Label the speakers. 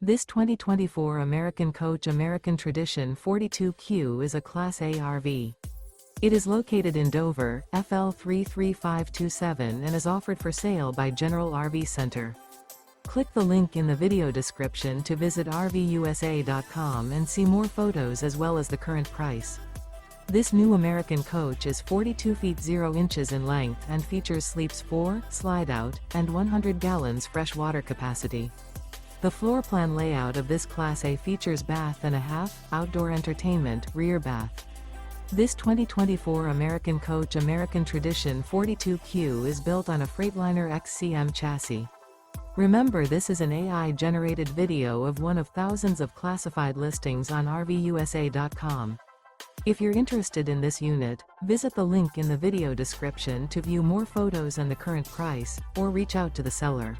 Speaker 1: This 2024 American Coach American Tradition 42Q is a Class A RV. It is located in Dover, FL 33527 and is offered for sale by General RV Center. Click the link in the video description to visit RVUSA.com and see more photos as well as the current price. This new American coach is 42 feet 0 inches in length and features sleeps 4, slide-out, and 100 gallons fresh water capacity. The floor plan layout of this Class A features bath and a half, outdoor entertainment, rear bath. This 2024 American Coach American Tradition 42Q is built on a Freightliner XCM chassis. Remember, this is an AI-generated video of one of thousands of classified listings on RVUSA.com. If you're interested in this unit, visit the link in the video description to view more photos and the current price, or reach out to the seller.